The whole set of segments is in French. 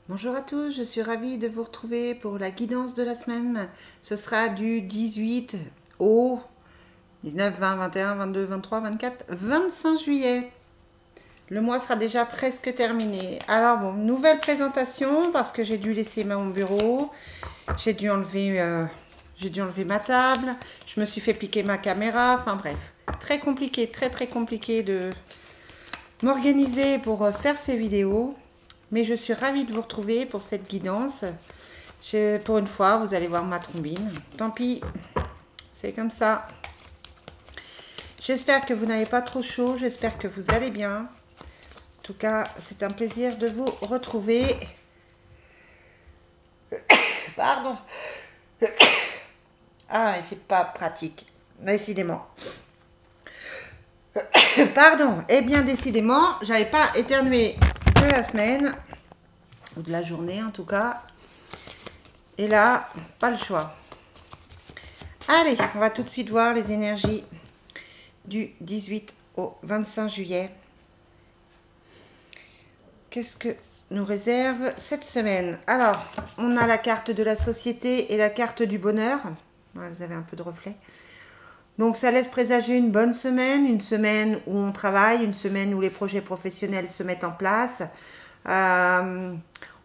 Bonjour à tous, je suis ravie de vous retrouver pour la guidance de la semaine. Ce sera du 18 au 19, 20, 21, 22, 23, 24, 25 juillet. Le mois sera déjà presque terminé. Alors bon, nouvelle présentation parce que j'ai dû laisser mon bureau, j'ai dû enlever ma table, je me suis fait piquer ma caméra, enfin bref. Très compliqué, très compliqué de m'organiser pour faire ces vidéos. Mais je suis ravie de vous retrouver pour cette guidance. Pour une fois, vous allez voir ma trombine. Tant pis, c'est comme ça. J'espère que vous n'avez pas trop chaud. J'espère que vous allez bien. En tout cas, c'est un plaisir de vous retrouver. Pardon. Ah, et c'est pas pratique. Décidément. Pardon. Eh bien, décidément, j'avais pas éternué de la semaine. Ou de la journée, en tout cas. Et là, pas le choix. Allez, on va tout de suite voir les énergies du 18 au 25 juillet. Qu'est-ce que nous réserve cette semaine? Alors, on a la carte de la société et la carte du bonheur. Ouais, vous avez un peu de reflet. Donc, ça laisse présager une semaine où on travaille, une semaine où les projets professionnels se mettent en place. Euh,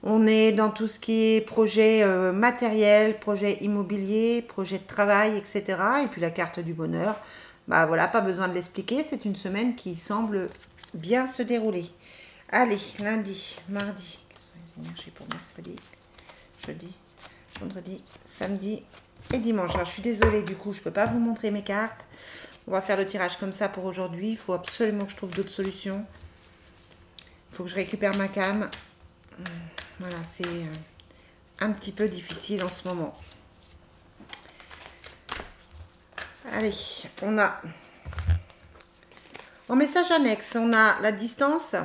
on est dans tout ce qui est projet matériel, projet immobilier, projet de travail, etc. Et puis la carte du bonheur, bah voilà, pas besoin de l'expliquer, c'est une semaine qui semble bien se dérouler. Allez, lundi, mardi, quelles sont les énergies pour mercredi, jeudi, vendredi, samedi et dimanche. Alors, je suis désolée, du coup, je ne peux pas vous montrer mes cartes. On va faire le tirage comme ça pour aujourd'hui. Il faut absolument que je trouve d'autres solutions. Il faut que je récupère ma cam. Voilà, c'est un petit peu difficile en ce moment. Allez, on a en message annexe, on a la distance,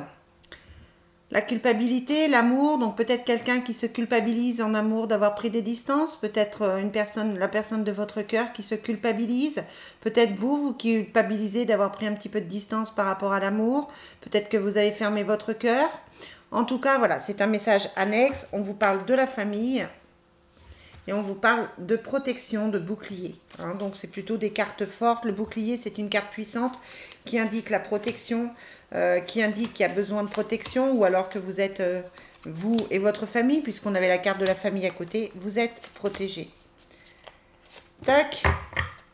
la culpabilité, l'amour. Donc peut-être quelqu'un qui se culpabilise en amour d'avoir pris des distances, peut-être une personne, la personne de votre cœur qui se culpabilise, peut-être vous qui culpabilisez d'avoir pris un petit peu de distance par rapport à l'amour, peut-être que vous avez fermé votre cœur. En tout cas, voilà, c'est un message annexe. On vous parle de la famille, et on vous parle de protection, de bouclier. Hein, donc c'est plutôt des cartes fortes. Le bouclier, c'est une carte puissante qui indique la protection, qui indique qu'il y a besoin de protection, ou alors que vous êtes, vous et votre famille, puisqu'on avait la carte de la famille à côté, vous êtes protégés. Tac.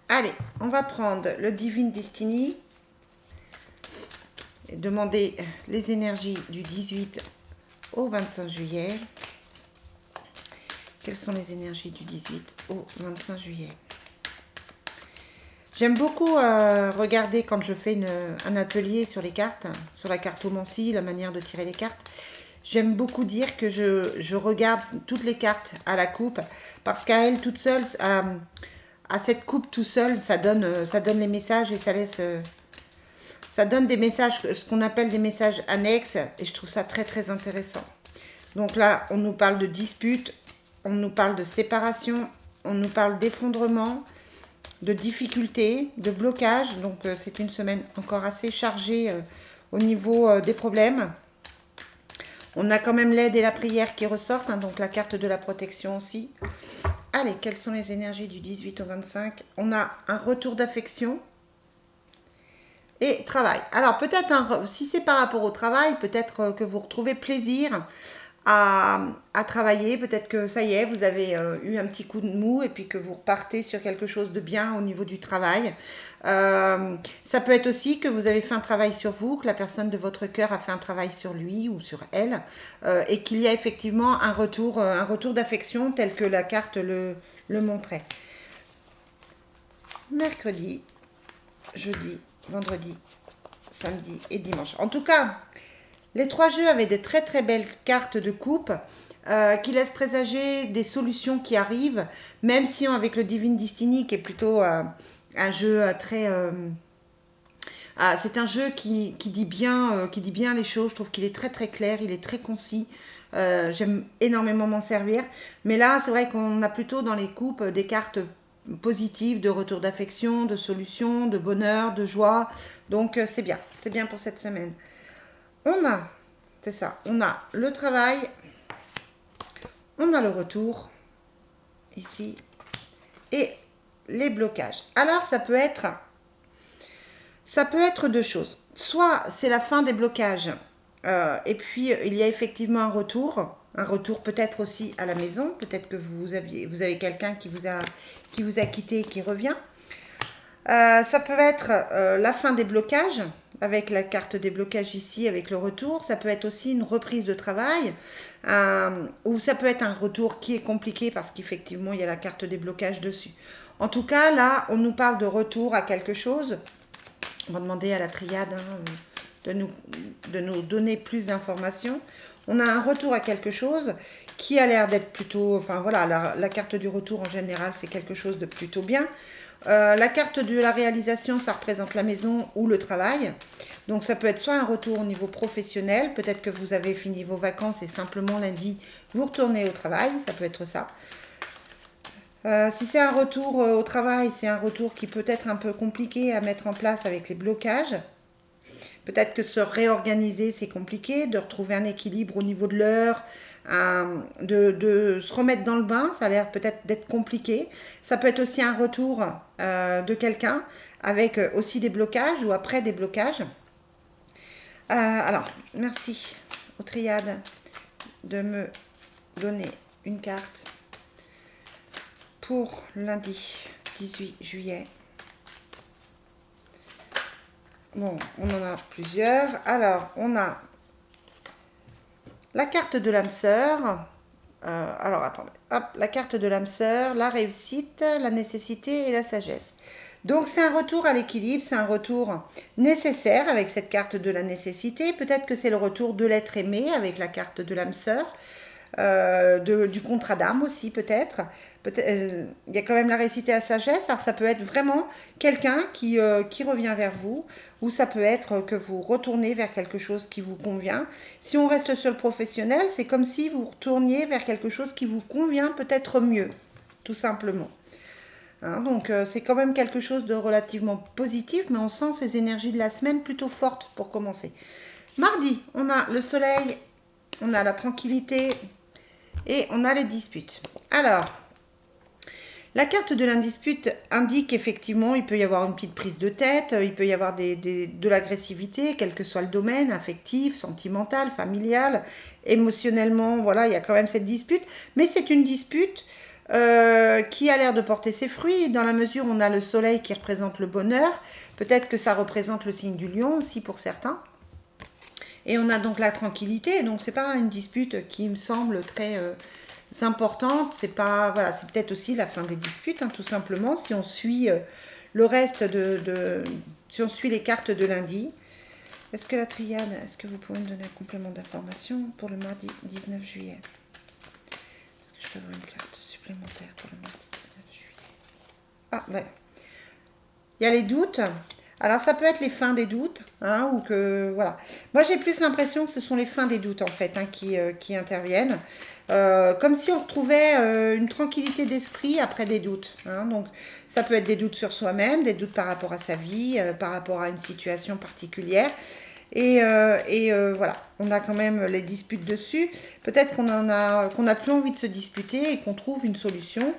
Allez, on va prendre le Divine Destiny et demander les énergies du 18 au 25 juillet. Quelles sont les énergies du 18 au 25 juillet? J'aime beaucoup regarder quand je fais un atelier sur les cartes, sur la cartomancie, la manière de tirer les cartes. J'aime beaucoup dire que je regarde toutes les cartes à la coupe parce qu'à elle toute seule, à cette coupe tout seul, ça donne les messages et ça laisse, ça donne des messages, ce qu'on appelle des messages annexes, et je trouve ça très intéressant. Donc là, on nous parle de dispute, on nous parle de séparation, on nous parle d'effondrement, de difficultés, de blocages. Donc c'est une semaine encore assez chargée au niveau des problèmes. On a quand même l'aide et la prière qui ressortent, hein, donc la carte de la protection aussi. Allez, quelles sont les énergies du 18 au 25? On a un retour d'affection et travail. Alors peut-être, si c'est par rapport au travail, peut-être que vous retrouvez plaisir à travailler. Peut-être que ça y est, vous avez eu un petit coup de mou et puis que vous repartez sur quelque chose de bien au niveau du travail. Ça peut être aussi que vous avez fait un travail sur vous, que la personne de votre cœur a fait un travail sur lui ou sur elle, et qu'il y a effectivement un retour d'affection tel que la carte le montrait. Mercredi, jeudi, vendredi, samedi et dimanche. En tout cas, les trois jeux avaient des très belles cartes de coupe qui laissent présager des solutions qui arrivent, même si avec le Divine Destiny qui est plutôt un jeu très... c'est un jeu qui dit bien les choses. Je trouve qu'il est très clair, il est très concis. J'aime énormément m'en servir. Mais là, c'est vrai qu'on a plutôt dans les coupes des cartes positives de retour d'affection, de solution, de bonheur, de joie. Donc c'est bien pour cette semaine. On a, c'est ça, on a le travail, On a le retour, ici, et les blocages. Alors, ça peut être deux choses. Soit c'est la fin des blocages, et puis il y a effectivement un retour peut-être aussi à la maison, peut-être que vous avez quelqu'un qui vous a quitté et qui revient. Ça peut être la fin des blocages, avec la carte des blocages ici, avec le retour. Ça peut être aussi une reprise de travail, ou ça peut être un retour qui est compliqué parce qu'effectivement, il y a la carte des blocages dessus. En tout cas, là, on nous parle de retour à quelque chose. On va demander à la triade de nous donner plus d'informations. On a un retour à quelque chose qui a l'air d'être plutôt... Enfin voilà, la carte du retour en général, c'est quelque chose de plutôt bien. La carte de la réalisation, ça représente la maison ou le travail. Donc ça peut être soit un retour au niveau professionnel, peut-être que vous avez fini vos vacances et simplement lundi, vous retournez au travail, ça peut être ça. Si c'est un retour au travail, c'est un retour qui peut être un peu compliqué à mettre en place avec les blocages. Peut-être que se réorganiser, c'est compliqué, de retrouver un équilibre au niveau de l'heure, de se remettre dans le bain, ça a l'air peut-être d'être compliqué. Ça peut être aussi un retour de quelqu'un avec aussi des blocages ou après des blocages. Alors, merci aux triades de me donner une carte pour lundi 18 juillet. Bon, on en a plusieurs. Alors, on a la carte de l'âme sœur. Alors, attendez. Hop, la carte de l'âme sœur, la réussite, la nécessité et la sagesse. Donc, c'est un retour à l'équilibre, c'est un retour nécessaire avec cette carte de la nécessité. Peut-être que c'est le retour de l'être aimé avec la carte de l'âme sœur. Du contrat d'âme aussi peut-être. Il y a quand même la réussite et la sagesse. Alors ça peut être vraiment quelqu'un qui revient vers vous, ou ça peut être que vous retournez vers quelque chose qui vous convient. Si on reste sur le professionnel, c'est comme si vous retourniez vers quelque chose qui vous convient peut-être mieux, tout simplement. Hein, donc c'est quand même quelque chose de relativement positif, mais on sent ces énergies de la semaine plutôt fortes pour commencer. Mardi, on a le soleil, on a la tranquillité, et on a les disputes. Alors, la carte de l'indispute indique effectivement il peut y avoir une petite prise de tête, il peut y avoir de l'agressivité, quel que soit le domaine, affectif, sentimental, familial, émotionnellement, voilà, il y a quand même cette dispute. Mais c'est une dispute qui a l'air de porter ses fruits, dans la mesure où on a le soleil qui représente le bonheur. Peut-être que ça représente le signe du lion aussi pour certains. Et on a donc la tranquillité, donc c'est pas une dispute qui me semble très importante, c'est pas, voilà, c'est peut-être aussi la fin des disputes, hein, tout simplement, si on suit le reste si on suit les cartes de lundi. Est-ce que la triade, est-ce que vous pouvez me donner un complément d'information pour le mardi 19 juillet? Est-ce que je peux avoir une carte supplémentaire pour le mardi 19 juillet? Ah, ouais. Il y a les doutes. Alors ça peut être les fins des doutes, hein, ou que voilà. Moi j'ai plus l'impression que ce sont les fins des doutes en fait, hein, qui interviennent, comme si on retrouvait une tranquillité d'esprit après des doutes. Hein. Donc ça peut être des doutes sur soi-même, des doutes par rapport à sa vie, par rapport à une situation particulière. Voilà, on a quand même les disputes dessus. Peut-être qu'on n'a plus envie de se disputer et qu'on trouve une solution.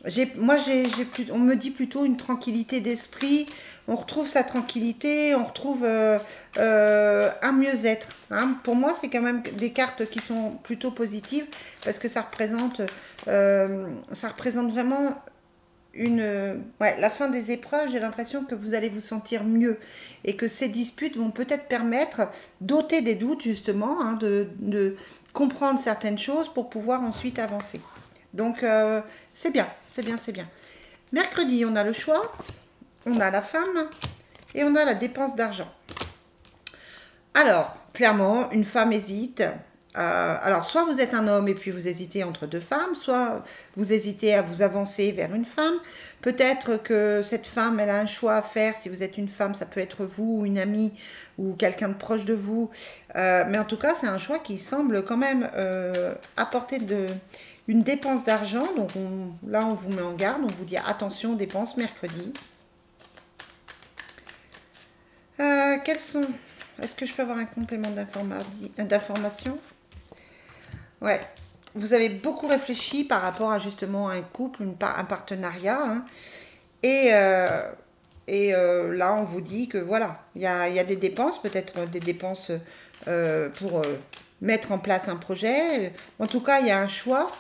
On me dit plutôt une tranquillité d'esprit. On retrouve sa tranquillité, on retrouve un mieux-être. Hein. Pour moi, c'est quand même des cartes qui sont plutôt positives parce que ça représente vraiment la fin des épreuves. J'ai l'impression que vous allez vous sentir mieux et que ces disputes vont peut-être permettre d'ôter des doutes justement, hein, de comprendre certaines choses pour pouvoir ensuite avancer. Donc c'est bien, c'est bien, c'est bien. Mercredi, on a le choix, on a la femme et on a la dépense d'argent. Alors, clairement, une femme hésite. Alors, soit vous êtes un homme et puis vous hésitez entre deux femmes, soit vous hésitez à vous avancer vers une femme. Peut-être que cette femme, elle a un choix à faire. Si vous êtes une femme, ça peut être vous, une amie ou quelqu'un de proche de vous. Mais en tout cas, c'est un choix qui semble quand même apporter une dépense d'argent. Donc là, on vous met en garde, on vous dit attention, dépense mercredi. Quels sont... Est-ce que je peux avoir un complément d'information? Ouais. vous avez beaucoup réfléchi par rapport à justement un couple, un partenariat. Hein. Et, là, on vous dit que voilà, il y a des dépenses, peut-être des dépenses pour mettre en place un projet. En tout cas, il y a un choix.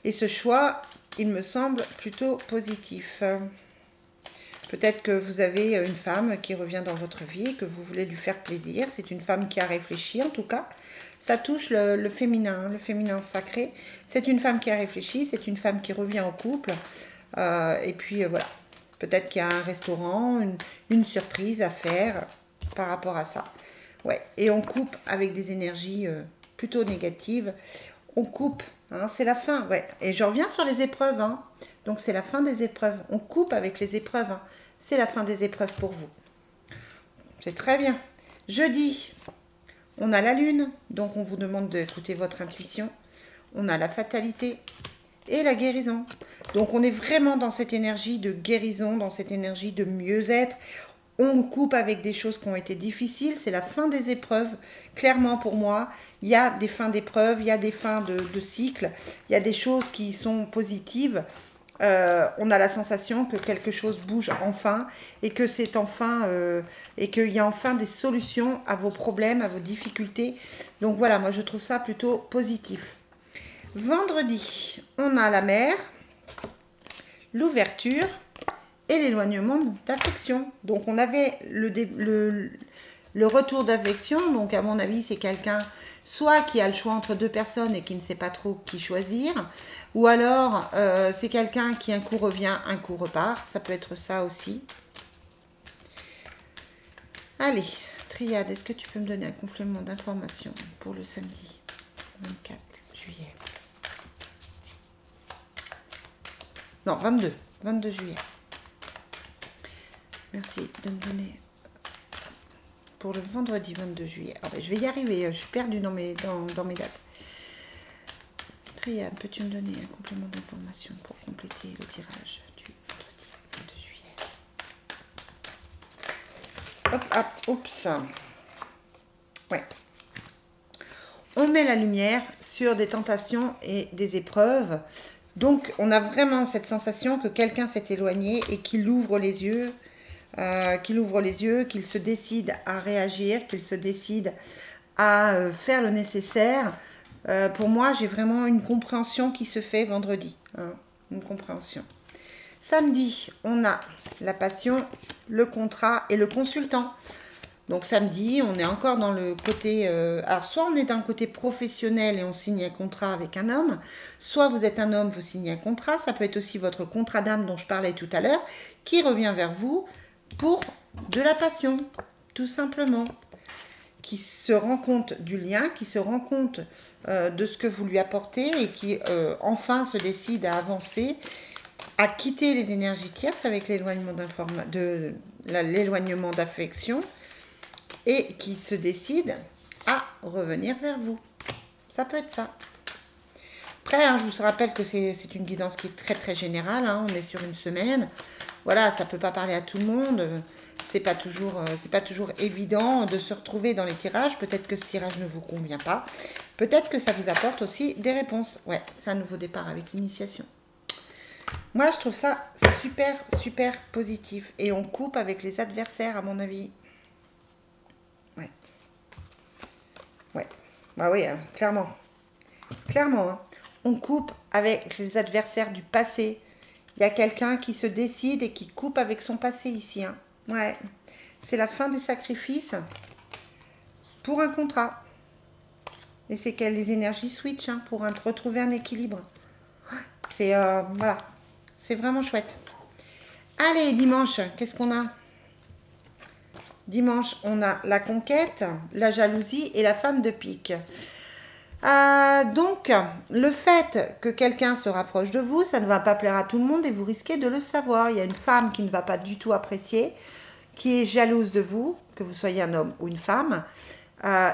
Et ce choix, il me semble plutôt positif. Peut-être que vous avez une femme qui revient dans votre vie, que vous voulez lui faire plaisir. C'est une femme qui a réfléchi, en tout cas. Ça touche le le féminin sacré. C'est une femme qui a réfléchi, c'est une femme qui revient au couple. Et puis voilà, peut-être qu'il y a un restaurant, une surprise à faire par rapport à ça. Ouais, et on coupe avec des énergies plutôt négatives. On coupe, hein, c'est la fin, ouais. Et je reviens sur les épreuves, hein. Donc c'est la fin des épreuves. On coupe avec les épreuves, hein. C'est la fin des épreuves pour vous. C'est très bien. Jeudi, on a la lune, donc on vous demande d'écouter votre intuition. On a la fatalité et la guérison. Donc on est vraiment dans cette énergie de guérison, dans cette énergie de mieux-être. On coupe avec des choses qui ont été difficiles, c'est la fin des épreuves. Clairement pour moi, il y a des fins d'épreuves, il y a des fins de cycle, il y a des choses qui sont positives. On a la sensation que quelque chose bouge enfin et que c'est enfin et qu'il y a enfin des solutions à vos problèmes, à vos difficultés. Donc voilà, moi je trouve ça plutôt positif. Vendredi, on a la mer, l'ouverture et l'éloignement d'affection. Donc on avait le retour d'affection. Donc à mon avis, c'est quelqu'un soit qui a le choix entre deux personnes et qui ne sait pas trop qui choisir, ou alors c'est quelqu'un qui un coup revient, un coup repart. Ça peut être ça aussi. Allez, Triade, est-ce que tu peux me donner un complément d'information pour le samedi 24 juillet? Non, 22 juillet. Merci de me donner pour le vendredi 22 juillet. Ah ben, je vais y arriver, je suis perdue dans mes dates. Triade, peux-tu me donner un complément d'information pour compléter le tirage du vendredi 22 juillet? Hop, hop, oups. Ouais. On met la lumière sur des tentations et des épreuves. Donc, on a vraiment cette sensation que quelqu'un s'est éloigné et qu'il ouvre les yeux, qu'il se décide à réagir, qu'il se décide à faire le nécessaire. Pour moi, j'ai vraiment une compréhension qui se fait vendredi. Hein, une compréhension. Samedi, on a la passion, le contrat et le consultant. Donc samedi, on est encore dans le côté... alors soit on est dans le côté professionnel et on signe un contrat avec un homme, soit vous êtes un homme, vous signez un contrat. Ça peut être aussi votre contrat d'âme dont je parlais tout à l'heure, qui revient vers vous pour de la passion, tout simplement. Qui se rend compte du lien, qui se rend compte de ce que vous lui apportez et qui enfin se décide à avancer, à quitter les énergies tierces avec l'éloignement d'affection et qui se décide à revenir vers vous. Ça peut être ça. Après, hein, je vous rappelle que c'est une guidance qui est très très générale. Hein, on est sur une semaine. Voilà, ça ne peut pas parler à tout le monde. C'est pas toujours évident de se retrouver dans les tirages. Peut-être que ce tirage ne vous convient pas. Peut-être que ça vous apporte aussi des réponses. Ouais, c'est un nouveau départ avec l'initiation. Moi, je trouve ça super, super positif. Et on coupe avec les adversaires, à mon avis. Ouais. Ouais. Bah oui, hein, clairement. Clairement, hein. On coupe avec les adversaires du passé. Il y a quelqu'un qui se décide et qui coupe avec son passé ici. Hein. Ouais. C'est la fin des sacrifices pour un contrat. Et c'est que les énergies switch hein, pour retrouver un équilibre. C'est voilà. C'est vraiment chouette. Allez, dimanche, qu'est-ce qu'on a? Dimanche, on a la conquête, la jalousie et la femme de pique. Donc, le fait que quelqu'un se rapproche de vous, ça ne va pas plaire à tout le monde et vous risquez de le savoir. Il y a une femme qui ne va pas du tout apprécier, qui est jalouse de vous, que vous soyez un homme ou une femme.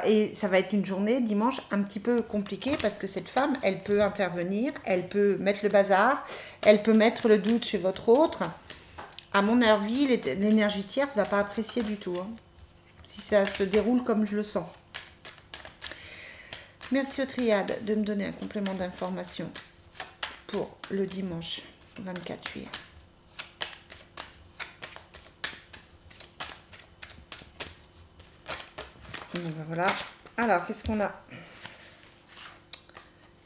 Et ça va être une journée, dimanche, un petit peu compliquée parce que cette femme, elle peut intervenir, elle peut mettre le bazar, elle peut mettre le doute chez votre autre. À mon avis, l'énergie tierce ne va pas apprécier du tout. Hein, si ça se déroule comme je le sens. Merci aux triades de me donner un complément d'information pour le dimanche 24 juillet. Bon, ben voilà. Alors, qu'est-ce qu'on a?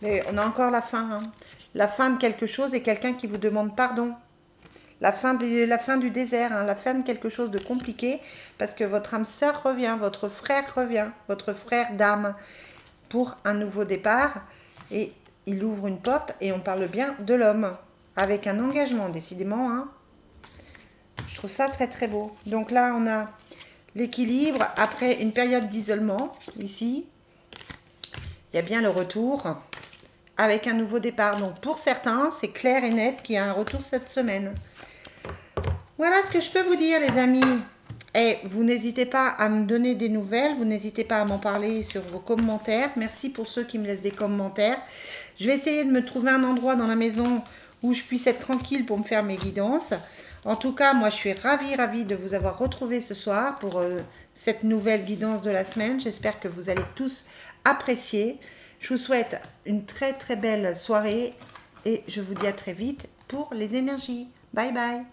Et on a encore la fin. Hein. La fin de quelque chose et quelqu'un qui vous demande pardon. La fin du désert, hein, la fin de quelque chose de compliqué, parce que votre âme sœur revient, votre frère d'âme pour un nouveau départ, et il ouvre une porte, et on parle bien de l'homme, avec un engagement, décidément. Hein. Je trouve ça très très beau. Donc là, on a l'équilibre après une période d'isolement, ici. Il y a bien le retour, avec un nouveau départ. Donc pour certains, c'est clair et net qu'il y a un retour cette semaine. Voilà ce que je peux vous dire, les amis. Et vous n'hésitez pas à me donner des nouvelles, vous n'hésitez pas à m'en parler sur vos commentaires. Merci pour ceux qui me laissent des commentaires. Je vais essayer de me trouver un endroit dans la maison où je puisse être tranquille pour me faire mes guidances. En tout cas, moi, je suis ravie de vous avoir retrouvé ce soir pour cette nouvelle guidance de la semaine. J'espère que vous allez tous apprécier. Je vous souhaite une très très belle soirée et je vous dis à très vite pour les énergies. Bye bye.